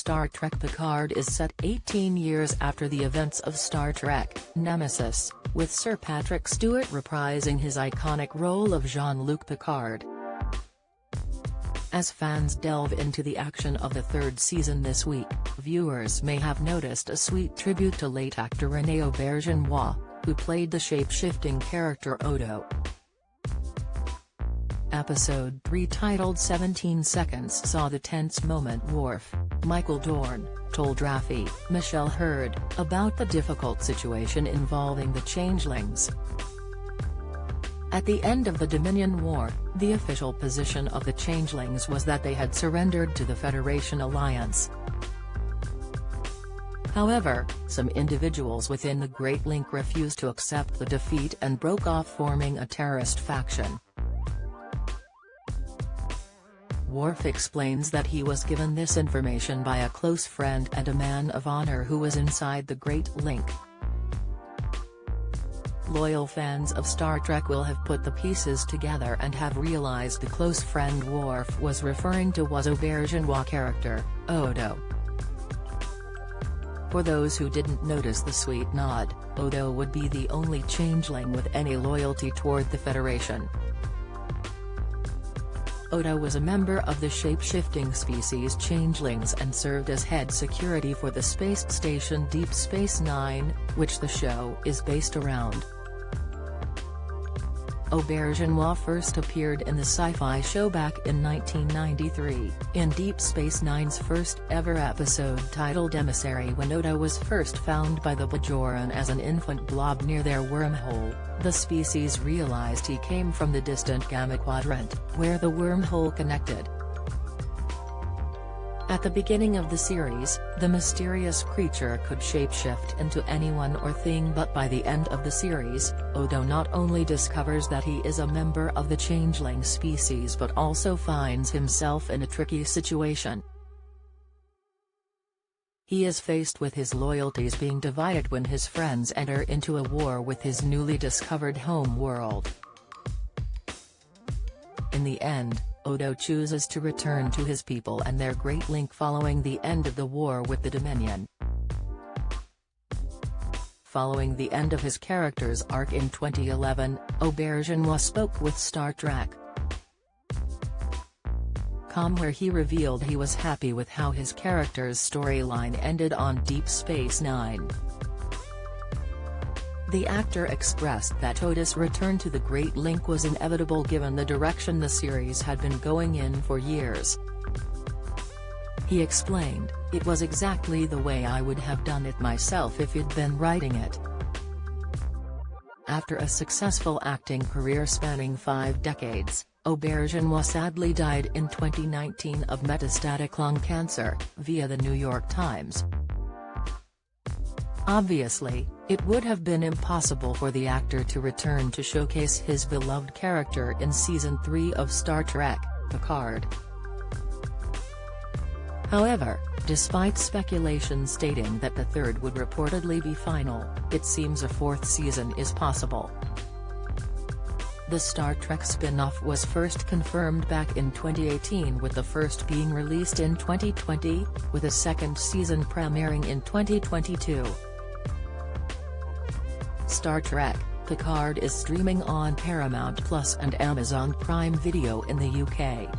Star Trek Picard is set 18 years after the events of Star Trek, Nemesis, with Sir Patrick Stewart reprising his iconic role of Jean-Luc Picard. As fans delve into the action of the third season this week, viewers may have noticed a sweet tribute to late actor René Auberjonois, who played the shape-shifting character Odo. Episode 3, titled 17 Seconds, saw the tense moment Worf, Michael Dorn, told Raffi, Michelle Hurd, about the difficult situation involving the changelings. At the end of the Dominion War, the official position of the changelings was that they had surrendered to the Federation alliance. However, some individuals within the Great Link refused to accept the defeat and broke off, forming a terrorist faction. Worf explains that he was given this information by a close friend and a man of honor who was inside the Great Link. Loyal fans of Star Trek will have put the pieces together and have realized the close friend Worf was referring to was Auberjonois character, Odo. For those who didn't notice the sweet nod, Odo would be the only changeling with any loyalty toward the Federation. Odo was a member of the shape-shifting species changelings and served as head security for the space station Deep Space Nine, which the show is based around. Auberjonois first appeared in the sci-fi show back in 1993, in Deep Space Nine's first-ever episode titled Emissary, when Odo was first found by the Bajoran as an infant blob near their wormhole. The species realized he came from the distant Gamma Quadrant, where the wormhole connected. At the beginning of the series, the mysterious creature could shapeshift into anyone or thing, but by the end of the series, Odo not only discovers that he is a member of the changeling species but also finds himself in a tricky situation. He is faced with his loyalties being divided when his friends enter into a war with his newly discovered home world. In the end, Odo chooses to return to his people and their Great Link following the end of the war with the Dominion. Following the end of his character's arc in 2011, Auberjonois spoke with Star Trek.com, where he revealed he was happy with how his character's storyline ended on Deep Space Nine. The actor expressed that Odo's return to the Great Link was inevitable given the direction the series had been going in for years. He explained, "It was exactly the way I would have done it myself if I'd been writing it." After a successful acting career spanning 5 decades, Auberjonois sadly died in 2019 of metastatic lung cancer, via the New York Times. Obviously, it would have been impossible for the actor to return to showcase his beloved character in Season 3 of Star Trek, Picard. However, despite speculation stating that the third would reportedly be final, it seems a 4th season is possible. The Star Trek spin-off was first confirmed back in 2018, with the first being released in 2020, with a 2nd season premiering in 2022. Star Trek Picard is streaming on Paramount Plus and Amazon Prime Video in the UK.